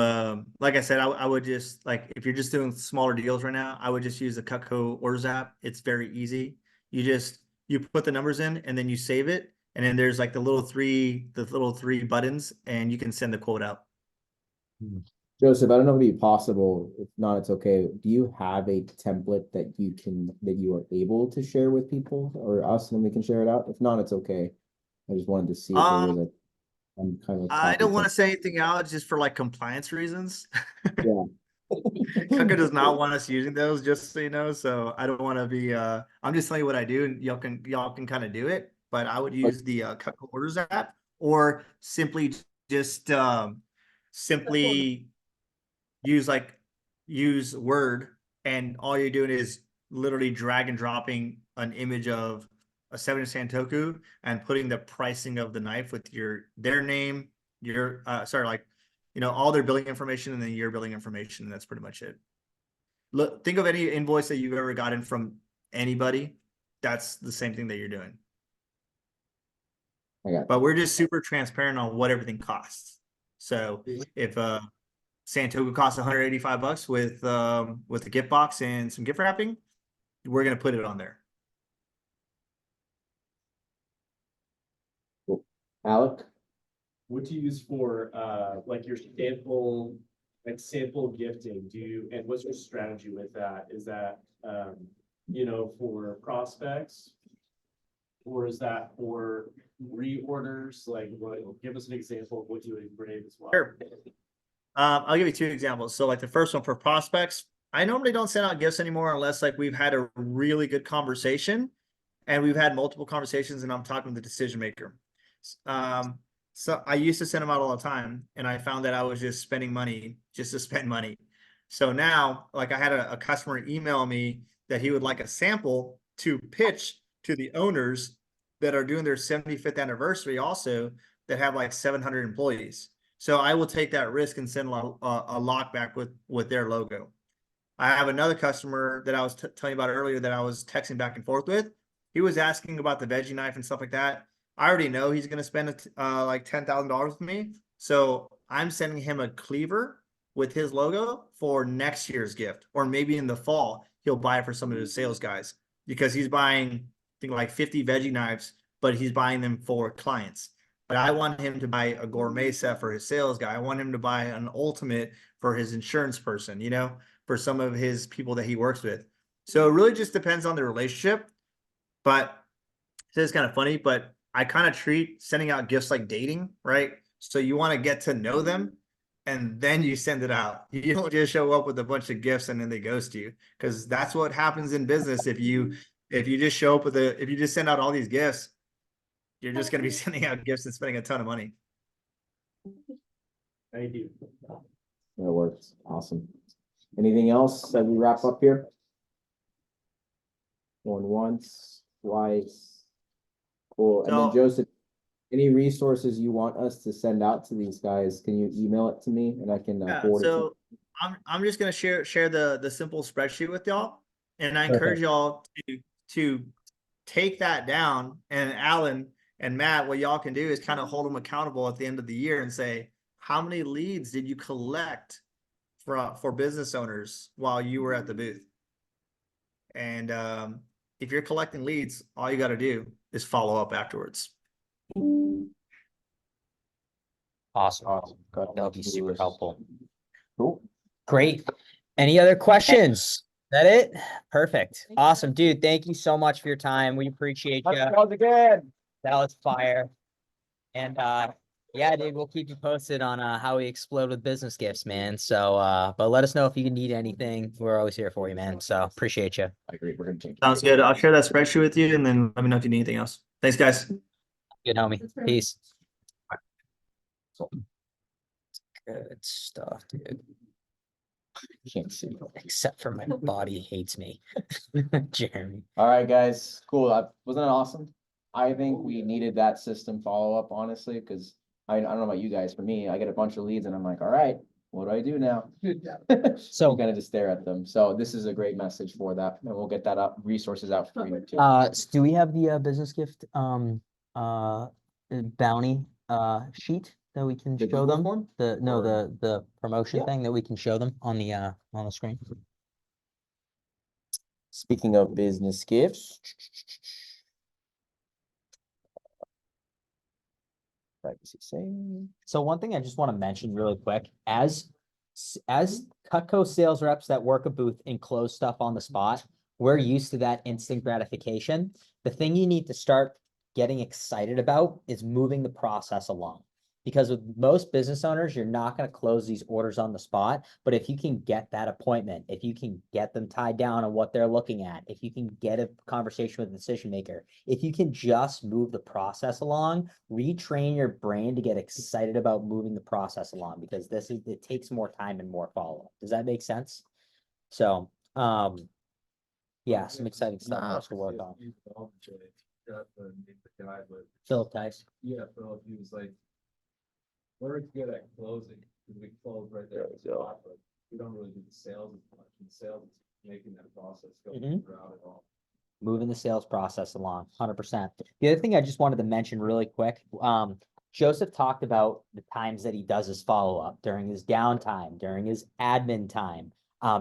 Speaker 1: like I said, I would just, like, if you're just doing smaller deals right now, I would just use the Cutco Orders app. It's very easy. You put the numbers in and then you save it. And then there's like the little three buttons, and you can send the quote out.
Speaker 8: Joseph, I don't know if it'd be possible. If not, it's okay. Do you have a template that you are able to share with people or us, and we can share it out? If not, it's okay. I just wanted to see if there was a. I'm kind of.
Speaker 1: I don't want to say anything out just for like compliance reasons.
Speaker 8: Yeah.
Speaker 1: Cutco does not want us using those, just so you know. So I don't want to be. I'm just telling you what I do, and y'all can kind of do it. But I would use the Cutco Orders app, or simply just simply use Word, and all you're doing is literally drag and dropping an image of a 7 Santoku and putting the pricing of the knife with their name, all their billing information, and then your billing information. And that's pretty much it. Look, think of any invoice that you've ever gotten from anybody. That's the same thing that you're doing.
Speaker 8: I got,
Speaker 1: but we're just super transparent on what everything costs. So if Santoga costs $185 with a gift box and some gift wrapping, we're gonna put it on there.
Speaker 8: Alec?
Speaker 9: What do you use for, like your sample gifting? And what's your strategy with that? Is that, for prospects? Or is that for reorders? Like, give us an example of what you would Brave as well.
Speaker 1: Sure. I'll give you 2 examples. So like the first one for prospects, I normally don't send out gifts anymore unless like we've had a really good conversation and we've had multiple conversations and I'm talking to the decision maker. So I used to send them out all the time and I found that I was just spending money just to spend money. So now, like I had a customer email me that he would like a sample to pitch to the owners that are doing their 75th anniversary also that have like 700 employees. So I will take that risk and send a lock back with their logo. I have another customer that I was telling you about earlier that I was texting back and forth with. He was asking about the veggie knife and stuff like that. I already know he's going to spend like $10,000 with me. So I'm sending him a cleaver with his logo for next year's gift, or maybe in the fall, he'll buy it for some of his sales guys because he's buying, I think like 50 veggie knives, but he's buying them for clients. But I want him to buy a gourmet set for his sales guy. I want him to buy an ultimate for his insurance person, for some of his people that he works with. So it really just depends on the relationship. But it's kind of funny, but I kind of treat sending out gifts like dating, right? So you want to get to know them and then you send it out. You don't just show up with a bunch of gifts and then they ghost you, because that's what happens in business. If you just show up if you just send out all these gifts, you're just going to be sending out gifts and spending a ton of money.
Speaker 9: Thank you.
Speaker 8: That works. Awesome. Anything else that we wrap up here? Going once, twice. Cool. And then
Speaker 1: So-
Speaker 8: Joseph, any resources you want us to send out to these guys, can you email it to me and I can
Speaker 1: Yeah,
Speaker 8: forward it to
Speaker 1: so I'm just gonna share the simple spreadsheet with y'all, and I
Speaker 8: Perfect.
Speaker 1: encourage y'all to take that down. And Alan and Matt, what y'all can do is kind of hold them accountable at the end of the year and say, how many leads did you collect for business owners while you were at the booth? And if you're collecting leads, all you got to do is follow up afterwards.
Speaker 3: Awesome.
Speaker 8: Awesome. Got
Speaker 3: That'll be
Speaker 8: to-do
Speaker 3: super
Speaker 8: list.
Speaker 3: helpful.
Speaker 8: Cool.
Speaker 3: Great. Any other questions? That it? Perfect.
Speaker 6: Thank you.
Speaker 3: Awesome, dude. Thank you so much for your time. We appreciate you.
Speaker 8: again.
Speaker 3: That was fire. And yeah, dude, we'll keep you posted on how we explode with business gifts, man. So but let us know if you need anything. We're always here for you, man. So appreciate you.
Speaker 8: I agree. We're gonna change.
Speaker 1: Sounds good. I'll share that spreadsheet with you and then let me know if you need anything else. Thanks, guys.
Speaker 3: Good homie.
Speaker 6: That's perfect.
Speaker 3: Peace. Good stuff, dude.
Speaker 8: Can't see.
Speaker 3: Except for my body hates me. Jeremy.
Speaker 8: All right, guys, cool. Wasn't that awesome? I think we needed that system follow-up, honestly, because I don't know about you guys. For me, I get a bunch of leads and I'm like, all right, what do I do now?
Speaker 3: So-
Speaker 8: You kind of just stare at them. So this is a great message for that, and we'll get that up, resources out for you too.
Speaker 3: Do we have the business gift bounty sheet that we can
Speaker 8: The
Speaker 3: show
Speaker 8: Google
Speaker 3: them?
Speaker 8: form?
Speaker 3: The promotion
Speaker 8: Yeah.
Speaker 3: thing that we can show them on the screen.
Speaker 8: Speaking of business gifts. Privacy saving.
Speaker 3: So one thing I just want to mention really quick, as Cutco sales reps that work a booth and close stuff on the spot, we're used to that instant gratification. The thing you need to start getting excited about is moving the process along. Because with most business owners, you're not going to close these orders on the spot. But if you can get that appointment, if you can get them tied down on what they're looking at, if you can get a conversation with the decision maker, if you can just move the process along, retrain your brain to get excited about moving the process along, because it takes more time and more follow-up. Does that make sense? So, yeah, some exciting stuff for us to work on. Philip Tice.
Speaker 4: Yeah, Philip, he was like, we're good at closing, because we close right there.
Speaker 8: There we go.
Speaker 4: But we don't really do the sales as much, and sales is making that process go
Speaker 3: Mhm.
Speaker 4: throughout it all.
Speaker 3: moving the sales process along, 100%. The other thing I just wanted to mention really quick, Joseph talked about the times that he does his follow-up during his downtime, during his admin time,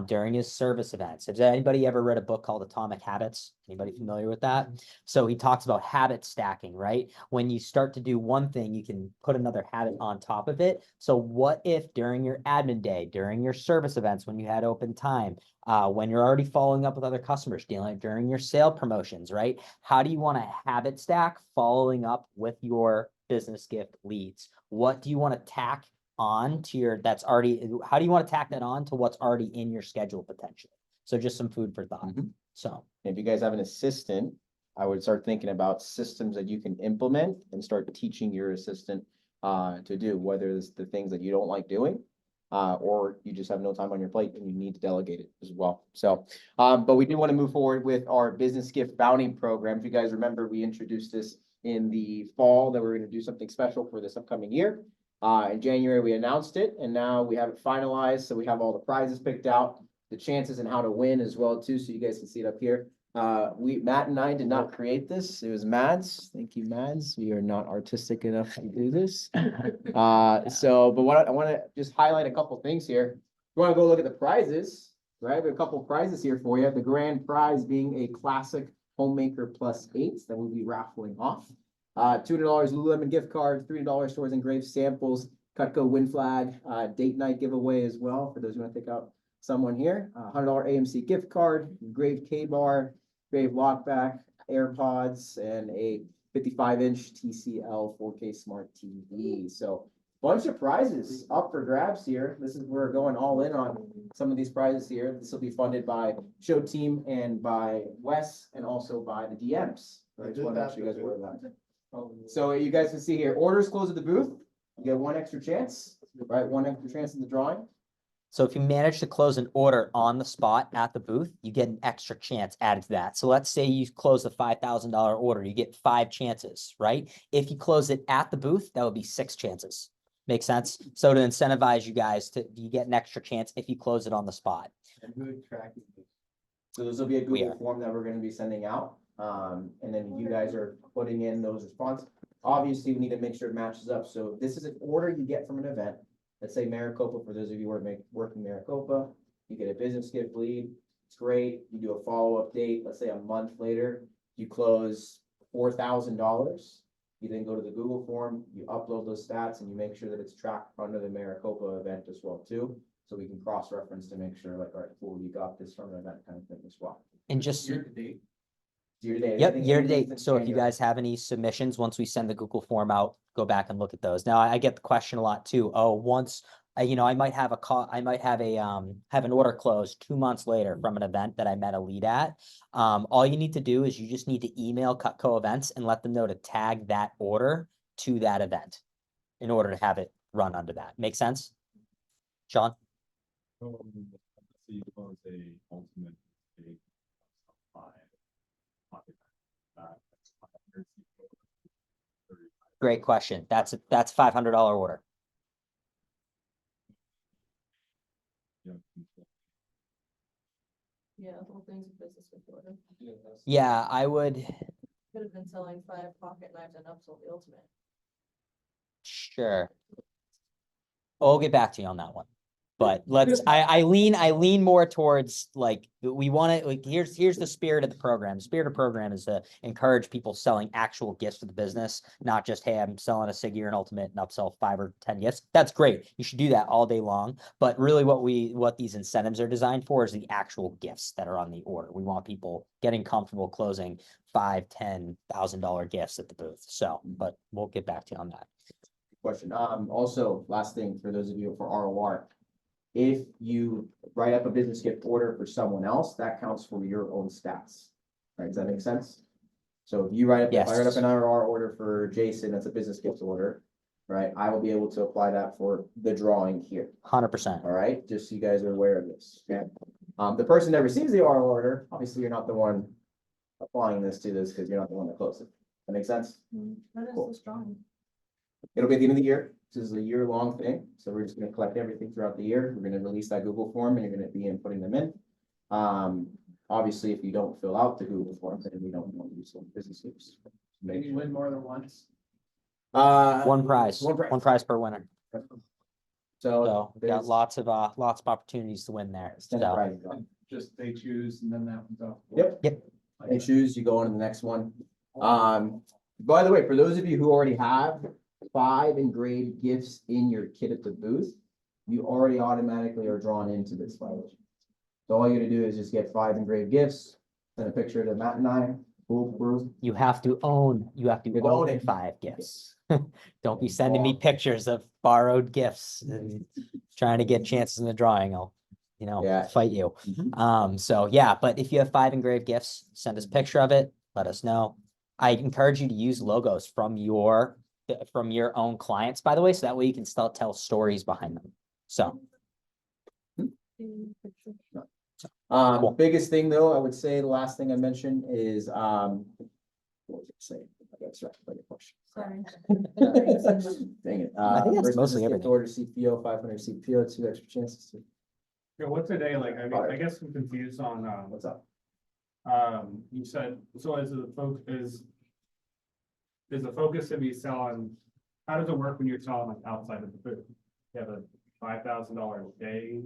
Speaker 3: during his service events. Has anybody ever read a book called Atomic Habits? Anybody familiar with that? So he talks about habit stacking, right? When you start to do one thing, you can put another habit on top of it. So what if during your admin day, during your service events, when you had open time, when you're already following up with other customers, during your sale promotions, right? How do you want to habit stack following up with your business gift leads? What do you want to tack on to your, that's already, how do you want to tack that on to what's already in your schedule potentially? So just some food for thought. So
Speaker 8: If you guys have an assistant, I would start thinking about systems that you can implement and start teaching your assistant to do, whether it's the things that you don't like doing, or you just have no time on your plate and you need to delegate it as well. So, but we do want to move forward with our business gift bounty program. If you guys remember, we introduced this in the fall that we're going to do something special for this upcoming year. In January, we announced it, and now we have it finalized. So we have all the prizes picked out, the chances and how to win as well too. So you guys can see it up here. Matt and I did not create this. It was Mads. Thank you, Mads. We are not artistic enough to do this. But what I want to just highlight a couple things here. You want to go look at the prizes, right? We have a couple prizes here for you. The grand prize being a classic Homemaker +8 that we'll be raffling off. $200 Lululemon gift card, $3 Stores Engraved samples, Cutco win flag, date night giveaway as well for those who want to pick out someone here. $100 AMC gift card, engraved K-bar, engraved lockback, AirPods, and a 55-inch TCL 4K smart TV. So bunch of prizes up for grabs here. This is where we're going all in on some of these prizes here. This will be funded by Show Team and by Wes and also by the DMs. I just want to make sure you guys are aware of that. So you guys can see here, orders close at the booth. You get one extra chance, right? One extra chance in the drawing.
Speaker 3: So if you manage to close an order on the spot at the booth, you get an extra chance added to that. So let's say you close a $5,000 order, you get 5 chances, right? If you close it at the booth, that would be 6 chances. Make sense? So to incentivize you guys you get an extra chance if you close it on the spot.
Speaker 8: And who tracking this? So this will be a Google form that we're going to be sending out. And then you guys are putting in those responses. Obviously, we need to make sure it matches up. So this is an order you get from an event. Let's say Maricopa, for those of you who are working Maricopa, you get a business gift lead. It's great. You do a follow-up date. Let's say a month later, you close $4,000. You then go to the Google form, you upload those stats, and you make sure that it's tracked under the Maricopa event as well too. So we can cross-reference to make sure, like, all right, cool, you got this from an event kind of thing as well.
Speaker 3: And just
Speaker 8: Year to date. Year to date.
Speaker 3: Yep,
Speaker 8: Everything-
Speaker 3: year to
Speaker 8: everything's
Speaker 3: date.
Speaker 8: in
Speaker 3: So if you
Speaker 8: January.
Speaker 3: guys have any submissions, once we send the Google form out, go back and look at those. Now I get the question a lot too. Oh, once I might have have an order closed 2 months later from an event that I met a lead at. All you need to do is you just need to email Cutco Events and let them know to tag that order to that event in order to have it run under that. Make sense? Sean? Great question. That's $500 order.
Speaker 6: Yeah, the whole thing's a business with order.
Speaker 3: Yeah, I would.
Speaker 6: Could have been selling 5 pocket knives and upsold the ultimate.
Speaker 3: Sure. I'll get back to you on that one. But I lean more towards like, we want to, like, here's the spirit of the program. The spirit of the program is to encourage people selling actual gifts to the business, not just, hey, I'm selling a SIG, an ultimate, and upsell 5 or 10 gifts. That's great. You should do that all day long. But really what these incentives are designed for is the actual gifts that are on the order. We want people getting comfortable closing $5,000-$10,000 gifts at the booth. So, but we'll get back to you on that.
Speaker 8: Question. Also, last thing for those of you for ROR, if you write up a business gift order for someone else, that counts for your own stats. Right? Does that make sense? So if you write up, if I write up an ROR order for Jason, that's a business gift order, right? I will be able to apply that for the drawing here.
Speaker 3: 100%.
Speaker 8: All right, just so you guys are aware of this. Okay. The person that receives the ROR order, obviously you're not the one applying this to this because you're not the one that closed it. That makes sense?
Speaker 6: That is
Speaker 8: Cool.
Speaker 6: so strong.
Speaker 8: It'll be at the end of the year. This is a year-long thing, so we're just gonna collect everything throughout the year. We're gonna release that Google form and you're gonna be inputting them in. Obviously, if you don't fill out the Google form, then we don't want to use business use.
Speaker 4: Maybe you win more than once.
Speaker 3: One prize,
Speaker 8: One prize.
Speaker 3: one prize per winner.
Speaker 8: So
Speaker 3: So we got
Speaker 8: there's
Speaker 3: lots of opportunities to win there.
Speaker 8: 10
Speaker 3: So
Speaker 8: prizes on.
Speaker 4: Just they choose and then that one's off.
Speaker 8: Yep. They choose, you go on to the next one. By the way, for those of you who already have 5 engraved gifts in your kit at the booth, you already automatically are drawn into this violation. So all you gotta do is just get 5 engraved gifts, send a picture to Matt and I, boom.
Speaker 3: you have to own
Speaker 8: You own it.
Speaker 3: 5 gifts. Don't be sending me pictures of borrowed gifts and trying to get chances in the drawing. I'll,
Speaker 8: Yeah.
Speaker 3: fight you.
Speaker 8: Mhm.
Speaker 3: So yeah, but if you have 5 engraved gifts, send us a picture of it, let us know. I encourage you to use logos from your own clients, by the way, so that way you can still tell stories behind them. So Cool.
Speaker 8: Biggest thing though, I would say the last thing I mentioned is, what was it saying? I got distracted by your question.
Speaker 6: Sorry.
Speaker 8: Dang it.
Speaker 3: I think that's
Speaker 8: first
Speaker 3: mostly
Speaker 8: business gift
Speaker 3: everything.
Speaker 8: Order CPO, 500 CPO, 2 extra chances to.
Speaker 9: Yeah, what's today, like, I mean,
Speaker 8: Alright.
Speaker 9: I guess I'm confused on,
Speaker 8: What's up?
Speaker 9: you said, so is the focus, is the focus to be selling, how does it work when you're selling like outside of the booth? You have a $5,000 a day?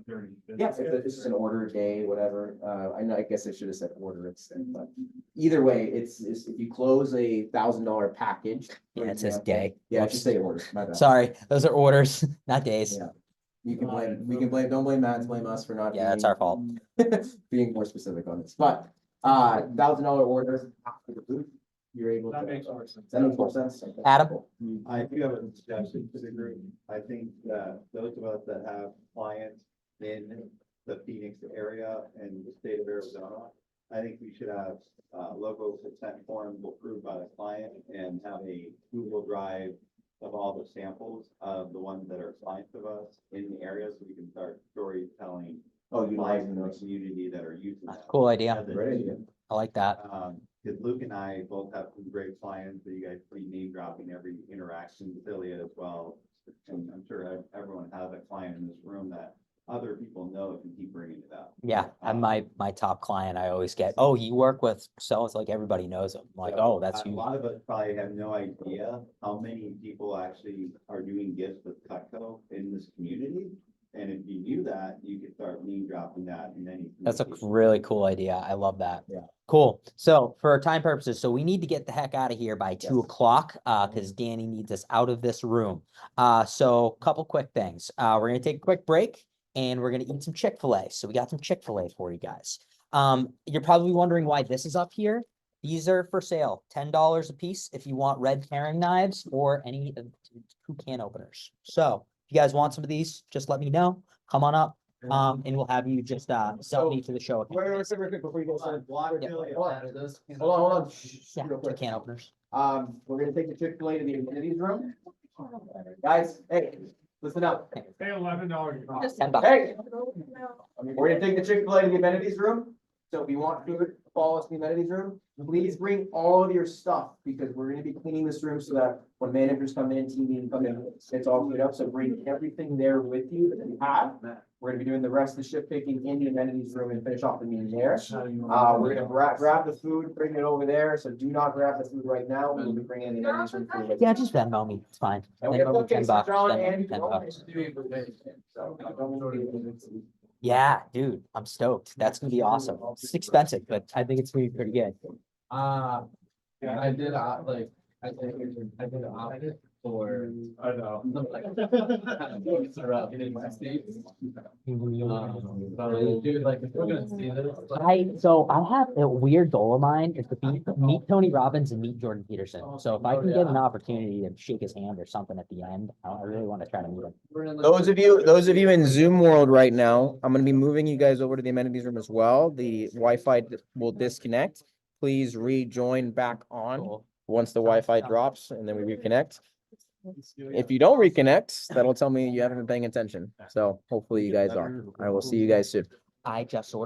Speaker 9: during
Speaker 8: Yeah,
Speaker 9: business
Speaker 8: if
Speaker 9: days?
Speaker 8: it's just an order day, whatever, I know, I guess I should have said order instead, but either way, it's if you close a $1,000 package. for
Speaker 3: yeah, it says
Speaker 8: example-
Speaker 3: day.
Speaker 8: Yeah,
Speaker 3: Whoops.
Speaker 8: just say order, my bad.
Speaker 3: Sorry, those are orders, not days.
Speaker 8: Yeah. You can blame, we can blame, don't blame Matt, blame us for not.
Speaker 3: Yeah, it's
Speaker 8: being-
Speaker 3: our fault.
Speaker 8: Being more specific on this, but, $1,000 order after the booth, you're able to.
Speaker 9: That makes more sense.
Speaker 8: That makes more sense. Okay,
Speaker 3: Adam?
Speaker 8: cool.
Speaker 5: I do have a suggestion to the group. I think that those of us that have clients in the Phoenix area and the state of Arizona, I think we should have logo consent forms approved by the client and have a Google Drive of all the samples of the ones that are clients of us in the area, so we can start storytelling.
Speaker 8: Oh,
Speaker 5: Clients
Speaker 8: utilizing
Speaker 5: in the
Speaker 8: those.
Speaker 5: community that are using that.
Speaker 3: Cool idea.
Speaker 5: As a
Speaker 8: Great
Speaker 5: team.
Speaker 8: idea.
Speaker 3: I like that.
Speaker 5: Because Luke and I both have some great clients that you guys be name dropping every interaction, Celia as well. And I'm sure everyone has a client in this room that other people know and keep bringing it up.
Speaker 3: Yeah, and my top client, I always get, oh, you work with, so it's like everybody knows them. Like,
Speaker 5: So,
Speaker 3: oh, that's
Speaker 5: A
Speaker 3: you.
Speaker 5: lot of us probably have no idea how many people actually are doing gifts with Cutco in this community. And if you knew that, you could start name dropping that in any.
Speaker 3: That's a
Speaker 5: communication.
Speaker 3: really cool idea. I love that.
Speaker 8: Yeah.
Speaker 3: Cool. So for time purposes, so we need to get the heck out of here by 2
Speaker 8: Yes.
Speaker 3: o'clock, because Danny needs us out of this room. So couple quick things. We're gonna take a quick break and we're gonna eat some Chick-fil-A. So we got some Chick-fil-A for you guys. You're probably wondering why this is up here. These are for sale, $10 a piece if you want red paring knives or any of 2 can openers. So if you guys want some of these, just let me know. Come on up. And we'll have you just sell me to the show.
Speaker 8: Wait, real quick, before you go, sir.
Speaker 3: Yeah.
Speaker 8: Hold on. Shh,
Speaker 3: Yeah,
Speaker 8: real
Speaker 3: 2
Speaker 8: quick.
Speaker 3: can openers.
Speaker 8: We're gonna take the Chick-fil-A to the amenities room. Guys, hey, listen up.
Speaker 9: Pay $11.
Speaker 3: $10.
Speaker 8: Hey, we're gonna take the Chick-fil-A to the amenities room. So if you want food, follow us to the amenities room. Please bring all of your stuff because we're gonna be cleaning this room so that when managers come in, team meeting come in, it's all cleaned up. So bring everything there with you that you have. We're gonna be doing the rest of the shift picking in the amenities room and finish off the meeting there. We're gonna grab the food, bring it over there. So do not grab the food right now. We'll be bringing in the amenities room food.
Speaker 3: Yeah, just Venmo me. It's fine.
Speaker 8: And we have
Speaker 3: Venmo me 10
Speaker 8: bookcases,
Speaker 3: bucks.
Speaker 8: John,
Speaker 3: Venmo me
Speaker 8: and
Speaker 3: 10 bucks.
Speaker 8: So,
Speaker 3: Yeah, dude, I'm stoked. That's gonna be awesome. It's expensive, but I think it's gonna be pretty good.
Speaker 4: I did, like, I did an audit for.
Speaker 9: I know.
Speaker 4: Dude, like, if we're gonna see this.
Speaker 3: So I have a weird goal of mine is to meet Tony Robbins and meet Jordan Peterson. So if I can get an opportunity to shake his hand or something at the end, I really want to try to meet him.
Speaker 8: Those of you in Zoom world right now, I'm gonna be moving you guys over to the amenities room as well. The Wi-Fi will disconnect. Please rejoin back on once the Wi-Fi drops and then we reconnect. If you don't reconnect, that'll tell me you haven't been paying attention. So hopefully you guys are. I will see you guys soon.
Speaker 3: I just ordered